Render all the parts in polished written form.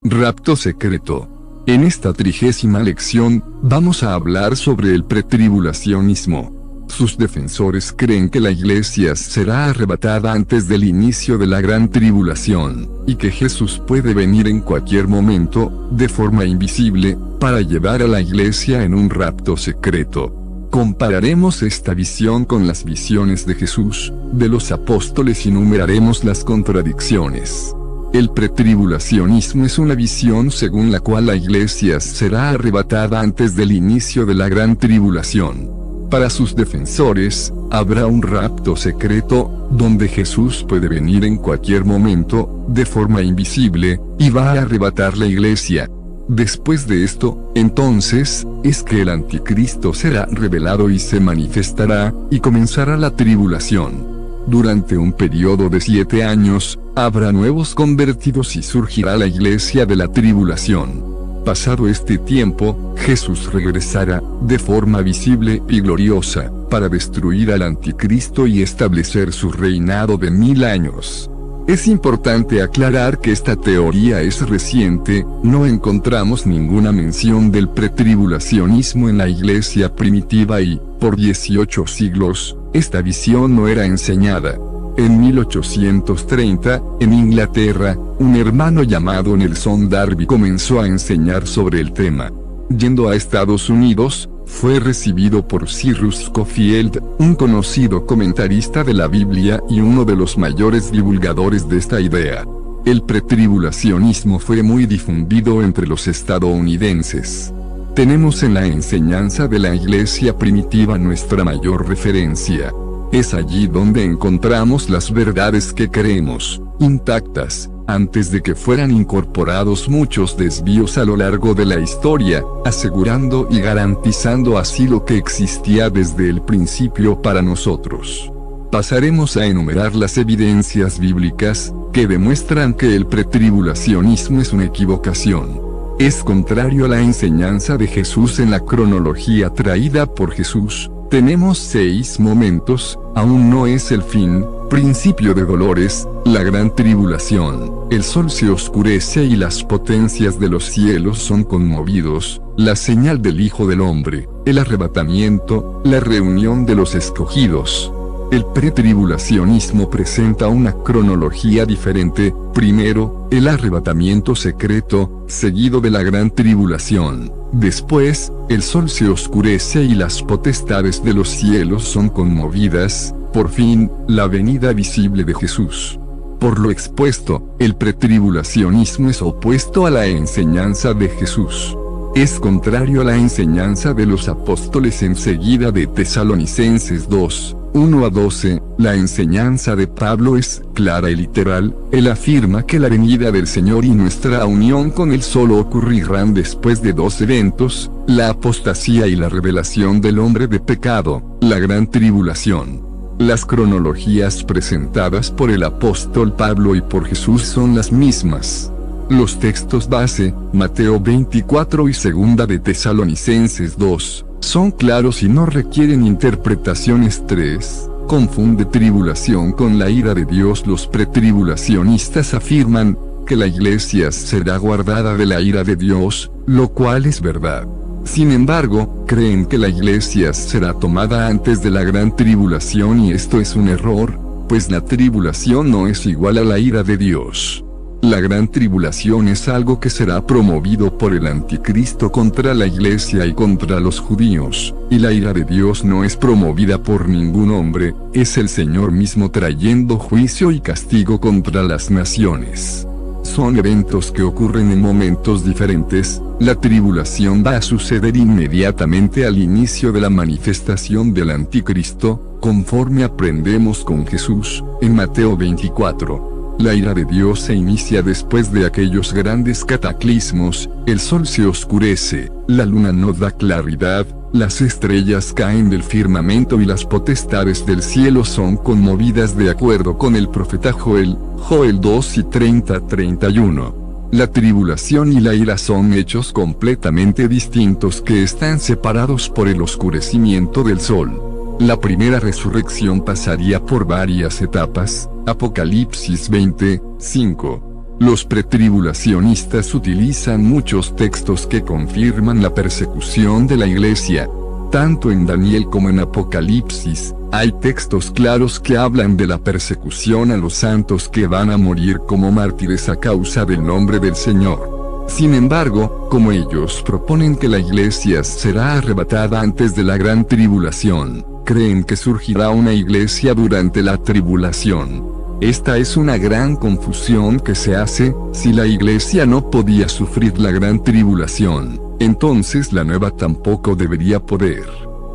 Rapto secreto. En esta 30ª lección, vamos a hablar sobre el pretribulacionismo. Sus defensores creen que la iglesia será arrebatada antes del inicio de la gran tribulación, y que Jesús puede venir en cualquier momento, de forma invisible, para llevar a la iglesia en un rapto secreto. Compararemos esta visión con las visiones de Jesús, de los apóstoles y numeraremos las contradicciones. El pretribulacionismo es una visión según la cual la iglesia será arrebatada antes del inicio de la gran tribulación. Para sus defensores, habrá un rapto secreto, donde Jesús puede venir en cualquier momento, de forma invisible, y va a arrebatar la iglesia. Después de esto, entonces, es que el anticristo será revelado y se manifestará, y comenzará la tribulación. Durante un periodo de 7 años, habrá nuevos convertidos y surgirá la iglesia de la tribulación. Pasado este tiempo, Jesús regresará, de forma visible y gloriosa, para destruir al anticristo y establecer su reinado de 1000 años. Es importante aclarar que esta teoría es reciente, no encontramos ninguna mención del pretribulacionismo en la iglesia primitiva y, por 18 siglos, esta visión no era enseñada. En 1830, en Inglaterra, un hermano llamado Nelson Darby comenzó a enseñar sobre el tema. Yendo a Estados Unidos, fue recibido por Cyrus Scofield, un conocido comentarista de la Biblia y uno de los mayores divulgadores de esta idea. El pretribulacionismo fue muy difundido entre los estadounidenses. Tenemos en la enseñanza de la iglesia primitiva nuestra mayor referencia. Es allí donde encontramos las verdades que creemos, intactas, antes de que fueran incorporados muchos desvíos a lo largo de la historia, asegurando y garantizando así lo que existía desde el principio para nosotros. Pasaremos a enumerar las evidencias bíblicas, que demuestran que el pretribulacionismo es una equivocación. Es contrario a la enseñanza de Jesús en la cronología traída por Jesús. Tenemos 6 momentos, aún no es el fin, principio de dolores, la gran tribulación, el sol se oscurece y las potencias de los cielos son conmovidos, la señal del Hijo del Hombre, el arrebatamiento, la reunión de los escogidos. El pretribulacionismo presenta una cronología diferente, primero, el arrebatamiento secreto, seguido de la gran tribulación. Después, el sol se oscurece y las potestades de los cielos son conmovidas, por fin, la venida visible de Jesús. Por lo expuesto, el pretribulacionismo es opuesto a la enseñanza de Jesús. Es contrario a la enseñanza de los apóstoles enseguida de Tesalonicenses 2. 1 a 12, la enseñanza de Pablo es clara y literal. Él afirma que la venida del Señor y nuestra unión con Él solo ocurrirán después de 2 eventos, la apostasía y la revelación del hombre de pecado, la gran tribulación. Las cronologías presentadas por el apóstol Pablo y por Jesús son las mismas. Los textos base, Mateo 24 y 2 de Tesalonicenses 2, son claros y no requieren interpretaciones. 3. Confunde tribulación con la ira de Dios. Los pretribulacionistas afirman que la iglesia será guardada de la ira de Dios, lo cual es verdad. Sin embargo, creen que la iglesia será tomada antes de la gran tribulación y esto es un error, pues la tribulación no es igual a la ira de Dios. La gran tribulación es algo que será promovido por el anticristo contra la iglesia y contra los judíos, y la ira de Dios no es promovida por ningún hombre, es el Señor mismo trayendo juicio y castigo contra las naciones. Son eventos que ocurren en momentos diferentes. La tribulación va a suceder inmediatamente al inicio de la manifestación del anticristo, conforme aprendemos con Jesús, en Mateo 24. La ira de Dios se inicia después de aquellos grandes cataclismos, el sol se oscurece, la luna no da claridad, las estrellas caen del firmamento y las potestades del cielo son conmovidas de acuerdo con el profeta Joel, Joel 2 y 30-31. La tribulación y la ira son hechos completamente distintos que están separados por el oscurecimiento del sol. La primera resurrección pasaría por varias etapas, Apocalipsis 20, 5. Los pretribulacionistas utilizan muchos textos que confirman la persecución de la iglesia. Tanto en Daniel como en Apocalipsis, hay textos claros que hablan de la persecución a los santos que van a morir como mártires a causa del nombre del Señor. Sin embargo, como ellos proponen que la iglesia será arrebatada antes de la gran tribulación, creen que surgirá una iglesia durante la tribulación. Esta es una gran confusión que se hace. Si la iglesia no podía sufrir la gran tribulación, entonces la nueva tampoco debería poder.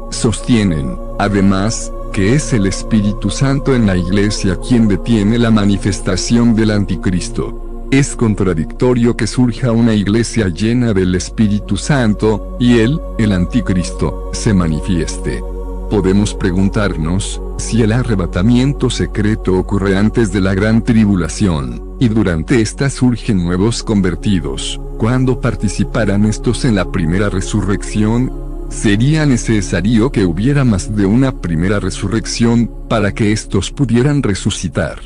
Sostienen, además, que es el Espíritu Santo en la iglesia quien detiene la manifestación del anticristo. Es contradictorio que surja una iglesia llena del Espíritu Santo, y él, el anticristo, se manifieste. Podemos preguntarnos, si el arrebatamiento secreto ocurre antes de la gran tribulación, y durante esta surgen nuevos convertidos, ¿cuándo participarán estos en la primera resurrección? Sería necesario que hubiera más de una primera resurrección, para que estos pudieran resucitar.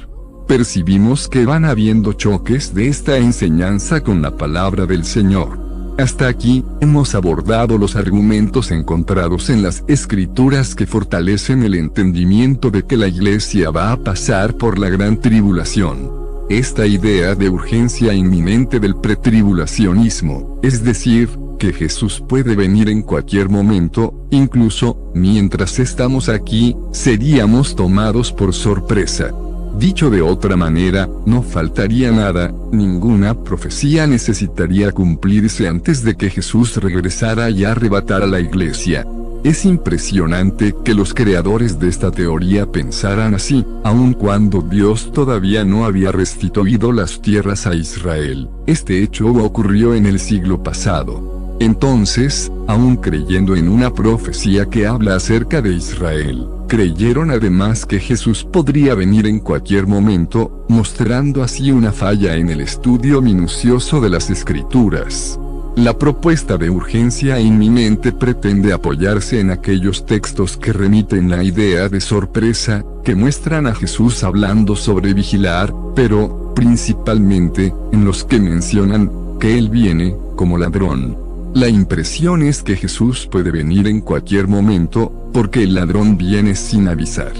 Percibimos que van habiendo choques de esta enseñanza con la palabra del Señor. Hasta aquí, hemos abordado los argumentos encontrados en las Escrituras que fortalecen el entendimiento de que la iglesia va a pasar por la gran tribulación. Esta idea de urgencia inminente del pretribulacionismo, es decir, que Jesús puede venir en cualquier momento, incluso, mientras estamos aquí, seríamos tomados por sorpresa. Dicho de otra manera, no faltaría nada, ninguna profecía necesitaría cumplirse antes de que Jesús regresara y arrebatara la iglesia. Es impresionante que los creadores de esta teoría pensaran así, aun cuando Dios todavía no había restituido las tierras a Israel. Este hecho ocurrió en el siglo pasado. Entonces, aun creyendo en una profecía que habla acerca de Israel, creyeron además que Jesús podría venir en cualquier momento, mostrando así una falla en el estudio minucioso de las Escrituras. La propuesta de urgencia inminente pretende apoyarse en aquellos textos que remiten la idea de sorpresa, que muestran a Jesús hablando sobre vigilar, pero, principalmente, en los que mencionan que Él viene como ladrón. La impresión es que Jesús puede venir en cualquier momento, porque el ladrón viene sin avisar.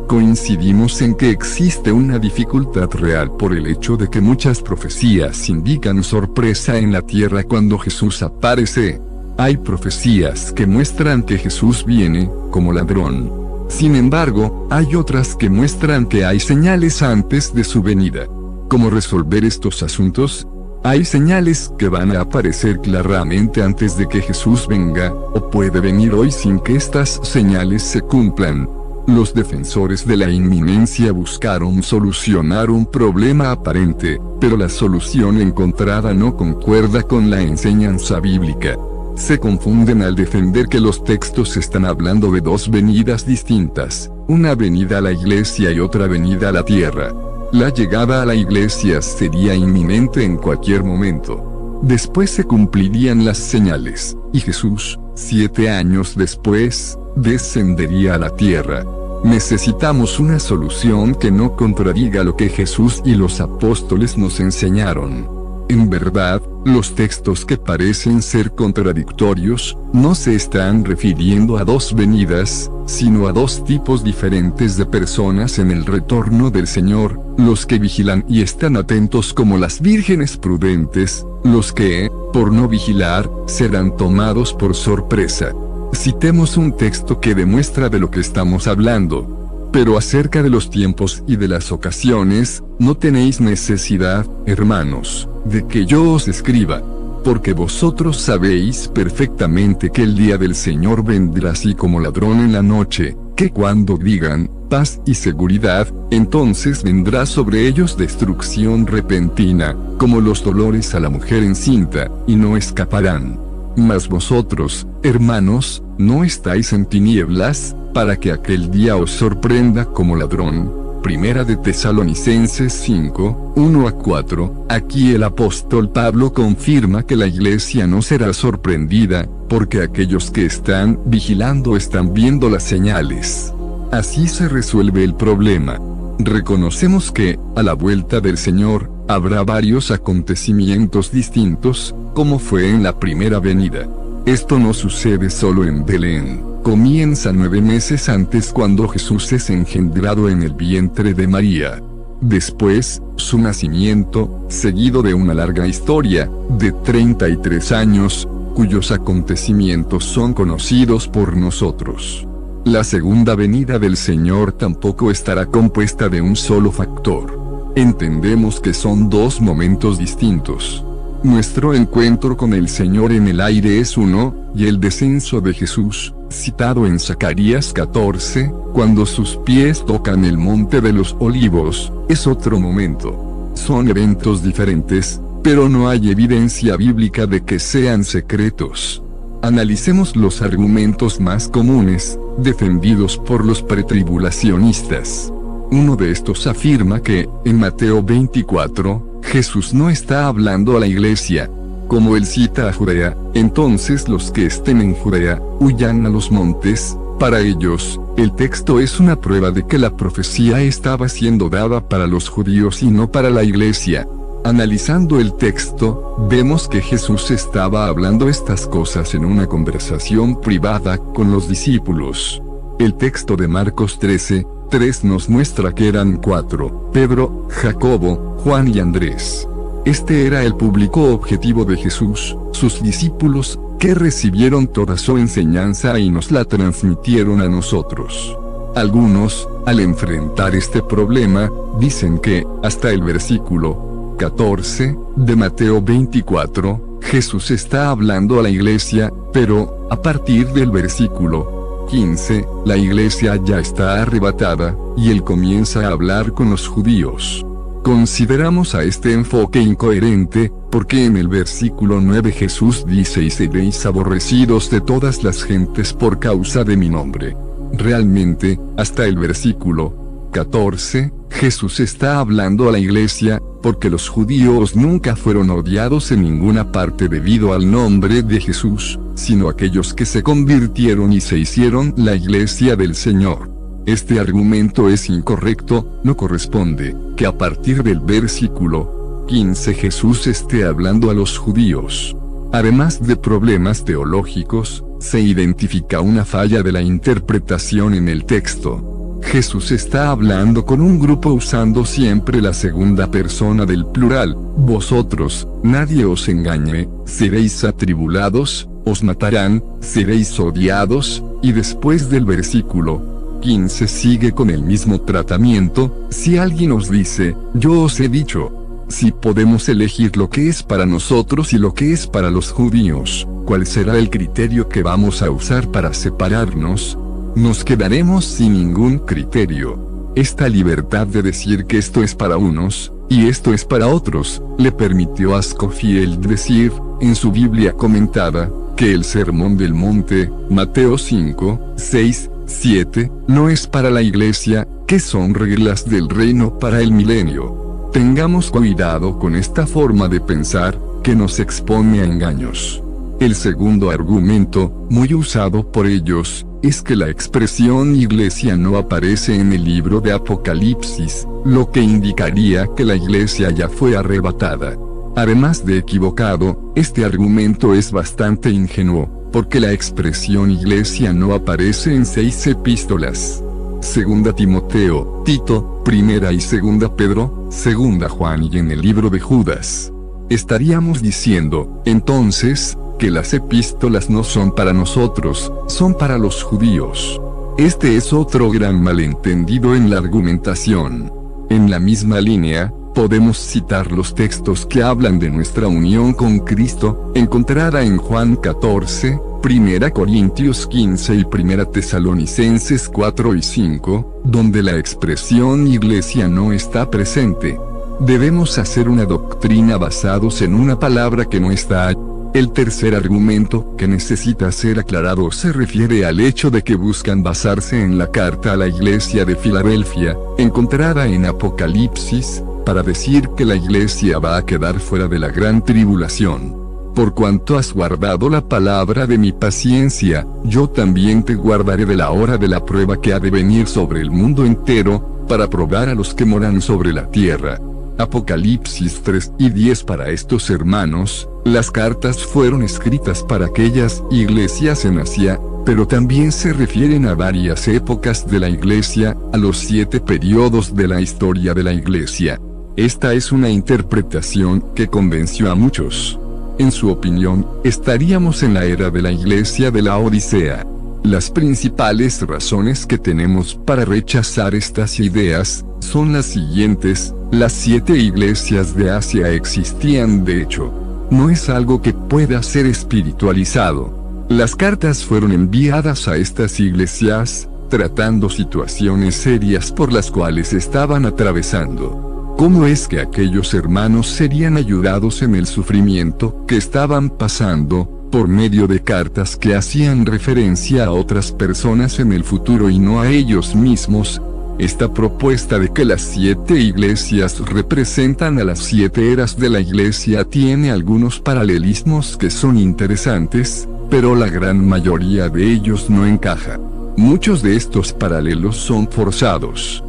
Coincidimos en que existe una dificultad real por el hecho de que muchas profecías indican sorpresa en la tierra cuando Jesús aparece. Hay profecías que muestran que Jesús viene como ladrón. Sin embargo, hay otras que muestran que hay señales antes de su venida. ¿Cómo resolver estos asuntos? Hay señales que van a aparecer claramente antes de que Jesús venga, o puede venir hoy sin que estas señales se cumplan. Los defensores de la inminencia buscaron solucionar un problema aparente, pero la solución encontrada no concuerda con la enseñanza bíblica. Se confunden al defender que los textos están hablando de dos venidas distintas, una venida a la iglesia y otra venida a la tierra. La llegada a la iglesia sería inminente en cualquier momento. Después se cumplirían las señales, y Jesús, 7 años después, descendería a la tierra. Necesitamos una solución que no contradiga lo que Jesús y los apóstoles nos enseñaron. En verdad, los textos que parecen ser contradictorios, no se están refiriendo a dos venidas, sino a dos tipos diferentes de personas en el retorno del Señor, los que vigilan y están atentos como las vírgenes prudentes, los que, por no vigilar, serán tomados por sorpresa. Citemos un texto que demuestra de lo que estamos hablando. Pero acerca de los tiempos y de las ocasiones, no tenéis necesidad, hermanos, de que yo os escriba, porque vosotros sabéis perfectamente que el día del Señor vendrá así como ladrón en la noche, que cuando digan, paz y seguridad, entonces vendrá sobre ellos destrucción repentina, como los dolores a la mujer encinta, y no escaparán. Mas vosotros, hermanos, no estáis en tinieblas, para que aquel día os sorprenda como ladrón. Primera de Tesalonicenses 5, 1-4, aquí el apóstol Pablo confirma que la iglesia no será sorprendida, porque aquellos que están vigilando están viendo las señales. Así se resuelve el problema. Reconocemos que, a la vuelta del Señor, habrá varios acontecimientos distintos, como fue en la primera venida. Esto no sucede solo en Belén, comienza 9 meses antes cuando Jesús es engendrado en el vientre de María. Después, su nacimiento, seguido de una larga historia, de 33 años, cuyos acontecimientos son conocidos por nosotros. La segunda venida del Señor tampoco estará compuesta de un solo factor. Entendemos que son dos momentos distintos. Nuestro encuentro con el Señor en el aire es uno, y el descenso de Jesús, citado en Zacarías 14, cuando sus pies tocan el monte de los olivos, es otro momento. Son eventos diferentes, pero no hay evidencia bíblica de que sean secretos. Analicemos los argumentos más comunes, defendidos por los pretribulacionistas. Uno de estos afirma que, en Mateo 24, Jesús no está hablando a la iglesia. Como él cita a Judea, entonces los que estén en Judea, huyan a los montes. Para ellos, el texto es una prueba de que la profecía estaba siendo dada para los judíos y no para la iglesia. Analizando el texto, vemos que Jesús estaba hablando estas cosas en una conversación privada con los discípulos. El texto de Marcos 13:3 nos muestra que eran 4, Pedro, Jacobo, Juan y Andrés. Este era el público objetivo de Jesús, sus discípulos, que recibieron toda su enseñanza y nos la transmitieron a nosotros. Algunos, al enfrentar este problema, dicen que, hasta el versículo 14, de Mateo 24, Jesús está hablando a la iglesia, pero, a partir del versículo 15, la iglesia ya está arrebatada, y él comienza a hablar con los judíos. Consideramos a este enfoque incoherente, porque en el versículo 9 Jesús dice: y seréis aborrecidos de todas las gentes por causa de mi nombre. Realmente, hasta el versículo 14, Jesús está hablando a la iglesia, porque los judíos nunca fueron odiados en ninguna parte debido al nombre de Jesús, sino aquellos que se convirtieron y se hicieron la iglesia del Señor. Este argumento es incorrecto, no corresponde, que a partir del versículo 15 Jesús esté hablando a los judíos. Además de problemas teológicos, se identifica una falla de la interpretación en el texto. Jesús está hablando con un grupo usando siempre la segunda persona del plural. Vosotros, nadie os engañe, seréis atribulados, os matarán, seréis odiados, y después del versículo 15 sigue con el mismo tratamiento. Si alguien os dice, yo os he dicho. Si podemos elegir lo que es para nosotros y lo que es para los judíos, ¿cuál será el criterio que vamos a usar para separarnos? Nos quedaremos sin ningún criterio. Esta libertad de decir que esto es para unos, y esto es para otros, le permitió a Scofield decir, en su Biblia comentada, que el Sermón del Monte, Mateo 5, 6, 7, no es para la iglesia, que son reglas del reino para el milenio. Tengamos cuidado con esta forma de pensar, que nos expone a engaños. El segundo argumento, muy usado por ellos, es que la expresión iglesia no aparece en el libro de Apocalipsis, lo que indicaría que la iglesia ya fue arrebatada. Además de equivocado, este argumento es bastante ingenuo, porque la expresión iglesia no aparece en 6 epístolas. Segunda Timoteo, Tito, Primera y Segunda Pedro, Segunda Juan y en el libro de Judas. Estaríamos diciendo, entonces, que las epístolas no son para nosotros, son para los judíos. Este es otro gran malentendido en la argumentación. En la misma línea, podemos citar los textos que hablan de nuestra unión con Cristo, encontrada en Juan 14, 1 Corintios 15 y 1 Tesalonicenses 4 y 5, donde la expresión iglesia no está presente. Debemos hacer una doctrina basados en una palabra que no está allí. El tercer argumento que necesita ser aclarado se refiere al hecho de que buscan basarse en la carta a la iglesia de Filadelfia, encontrada en Apocalipsis, para decir que la iglesia va a quedar fuera de la gran tribulación. Por cuanto has guardado la palabra de mi paciencia, yo también te guardaré de la hora de la prueba que ha de venir sobre el mundo entero, para probar a los que moran sobre la tierra. Apocalipsis 3:10. Para estos hermanos, las cartas fueron escritas para aquellas iglesias en Asia, pero también se refieren a varias épocas de la iglesia, a los 7 periodos de la historia de la iglesia. Esta es una interpretación que convenció a muchos. En su opinión, estaríamos en la era de la iglesia de la Odisea. Las principales razones que tenemos para rechazar estas ideas son las siguientes. Las 7 iglesias de Asia existían de hecho. No es algo que pueda ser espiritualizado. Las cartas fueron enviadas a estas iglesias, tratando situaciones serias por las cuales estaban atravesando. ¿Cómo es que aquellos hermanos serían ayudados en el sufrimiento que estaban pasando, por medio de cartas que hacían referencia a otras personas en el futuro y no a ellos mismos? Esta propuesta de que las 7 iglesias representan a las 7 eras de la iglesia tiene algunos paralelismos que son interesantes, pero la gran mayoría de ellos no encaja. Muchos de estos paralelos son forzados.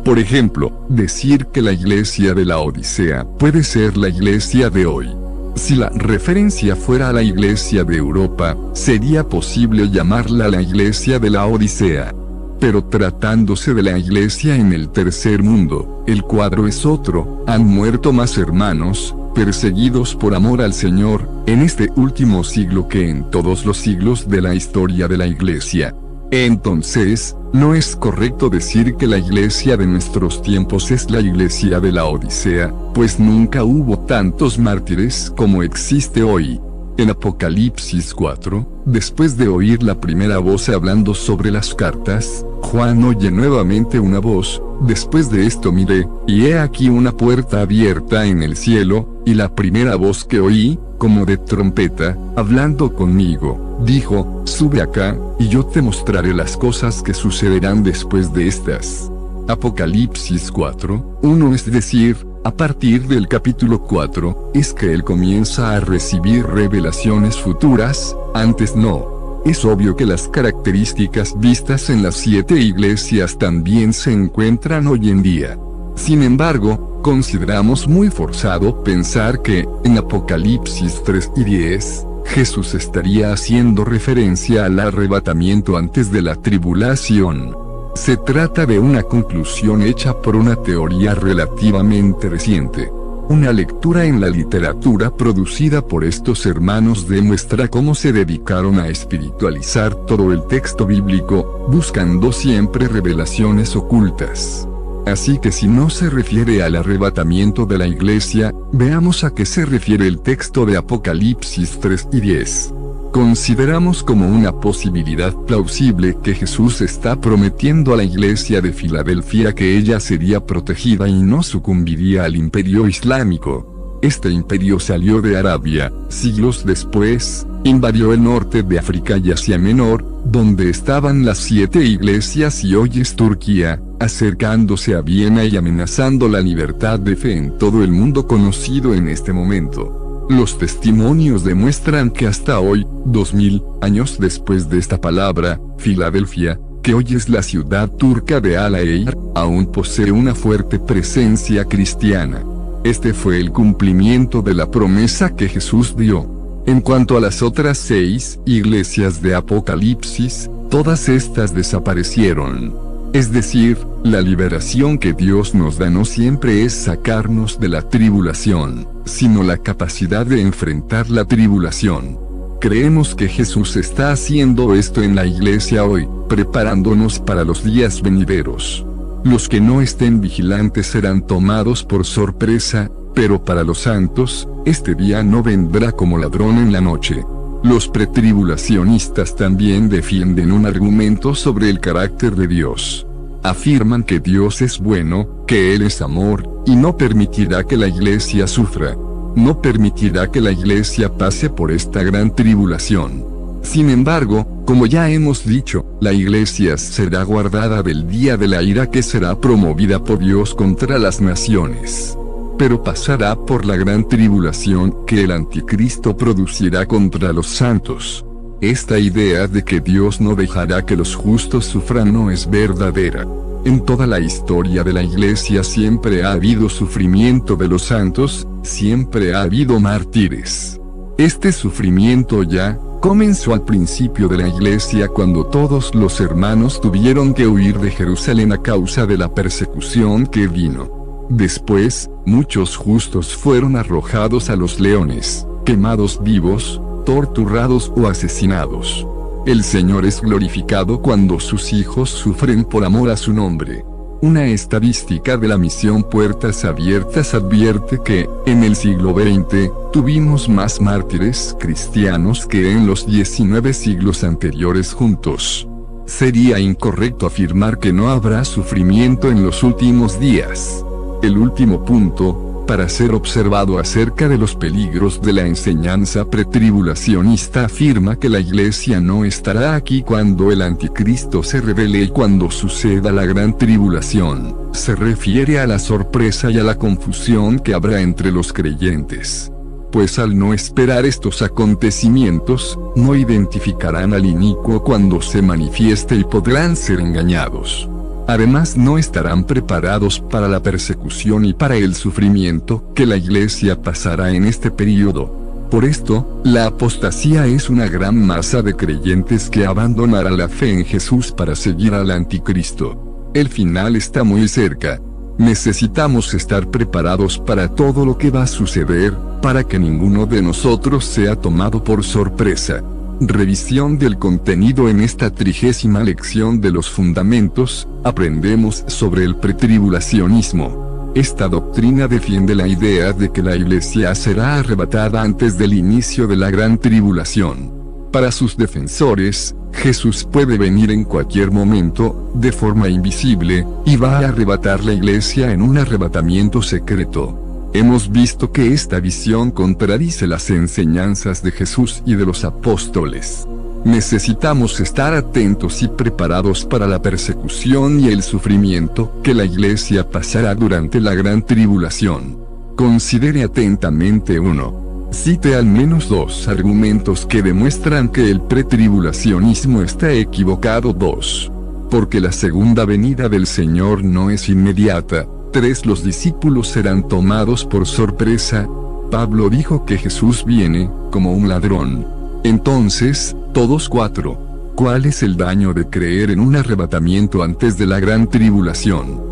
Por ejemplo, decir que la iglesia de la Odisea puede ser la iglesia de hoy. Si la referencia fuera a la iglesia de Europa, sería posible llamarla la iglesia de la Odisea. Pero tratándose de la iglesia en el tercer mundo, el cuadro es otro. Han muerto más hermanos, perseguidos por amor al Señor, en este último siglo que en todos los siglos de la historia de la iglesia. Entonces, no es correcto decir que la iglesia de nuestros tiempos es la iglesia de la Odisea, pues nunca hubo tantos mártires como existe hoy. En Apocalipsis 4, después de oír la primera voz hablando sobre las cartas, Juan oye nuevamente una voz. Después de esto miré, y he aquí una puerta abierta en el cielo, y la primera voz que oí, como de trompeta, hablando conmigo, dijo: sube acá, y yo te mostraré las cosas que sucederán después de estas. Apocalipsis 4:1, es decir, a partir del capítulo 4, es que él comienza a recibir revelaciones futuras, antes no. Es obvio que las características vistas en las 7 iglesias también se encuentran hoy en día. Sin embargo, consideramos muy forzado pensar que, en Apocalipsis 3:10, Jesús estaría haciendo referencia al arrebatamiento antes de la tribulación. Se trata de una conclusión hecha por una teoría relativamente reciente. Una lectura en la literatura producida por estos hermanos demuestra cómo se dedicaron a espiritualizar todo el texto bíblico, buscando siempre revelaciones ocultas. Así que si no se refiere al arrebatamiento de la iglesia, veamos a qué se refiere el texto de Apocalipsis 3:10. Consideramos como una posibilidad plausible que Jesús está prometiendo a la iglesia de Filadelfia que ella sería protegida y no sucumbiría al imperio islámico. Este imperio salió de Arabia, siglos después, invadió el norte de África y Asia Menor, donde estaban las 7 iglesias, y hoy es Turquía, acercándose a Viena y amenazando la libertad de fe en todo el mundo conocido en este momento. Los testimonios demuestran que hasta hoy, 2000 años después de esta palabra, Filadelfia, que hoy es la ciudad turca de Al-Eir, aún posee una fuerte presencia cristiana. Este fue el cumplimiento de la promesa que Jesús dio. En cuanto a las otras 6 iglesias de Apocalipsis, todas estas desaparecieron. Es decir, la liberación que Dios nos da no siempre es sacarnos de la tribulación, sino la capacidad de enfrentar la tribulación. Creemos que Jesús está haciendo esto en la iglesia hoy, preparándonos para los días venideros. Los que no estén vigilantes serán tomados por sorpresa, pero para los santos, este día no vendrá como ladrón en la noche. Los pretribulacionistas también defienden un argumento sobre el carácter de Dios. Afirman que Dios es bueno, que Él es amor, y no permitirá que la iglesia sufra. No permitirá que la iglesia pase por esta gran tribulación. Sin embargo, como ya hemos dicho, la iglesia será guardada del día de la ira que será promovida por Dios contra las naciones. Pero pasará por la gran tribulación que el anticristo producirá contra los santos. Esta idea de que Dios no dejará que los justos sufran no es verdadera. En toda la historia de la Iglesia siempre ha habido sufrimiento de los santos, siempre ha habido mártires. Este sufrimiento ya comenzó al principio de la Iglesia cuando todos los hermanos tuvieron que huir de Jerusalén a causa de la persecución que vino. Después, muchos justos fueron arrojados a los leones, quemados vivos, torturados o asesinados. El Señor es glorificado cuando sus hijos sufren por amor a su nombre. Una estadística de la misión Puertas Abiertas advierte que, en el siglo XX, tuvimos más mártires cristianos que en los 19 siglos anteriores juntos. Sería incorrecto afirmar que no habrá sufrimiento en los últimos días. El último punto, para ser observado acerca de los peligros de la enseñanza pretribulacionista, afirma que la Iglesia no estará aquí cuando el anticristo se revele y cuando suceda la gran tribulación. Se refiere a la sorpresa y a la confusión que habrá entre los creyentes. Pues al no esperar estos acontecimientos, no identificarán al inicuo cuando se manifieste y podrán ser engañados. Además no estarán preparados para la persecución y para el sufrimiento que la Iglesia pasará en este período. Por esto, la apostasía es una gran masa de creyentes que abandonará la fe en Jesús para seguir al anticristo. El final está muy cerca. Necesitamos estar preparados para todo lo que va a suceder, para que ninguno de nosotros sea tomado por sorpresa. Revisión del contenido. En esta 30ª lección de los fundamentos, aprendemos sobre el pretribulacionismo. Esta doctrina defiende la idea de que la Iglesia será arrebatada antes del inicio de la gran tribulación. Para sus defensores, Jesús puede venir en cualquier momento, de forma invisible, y va a arrebatar la Iglesia en un arrebatamiento secreto. Hemos visto que esta visión contradice las enseñanzas de Jesús y de los apóstoles. Necesitamos estar atentos y preparados para la persecución y el sufrimiento que la Iglesia pasará durante la gran tribulación. Considere atentamente 1. Cite al menos 2 argumentos que demuestran que el pretribulacionismo está equivocado. 2. Porque la segunda venida del Señor no es inmediata. 3. Los discípulos serán tomados por sorpresa. Pablo dijo que Jesús viene, como un ladrón. Entonces, todos. 4. ¿Cuál es el daño de creer en un arrebatamiento antes de la gran tribulación?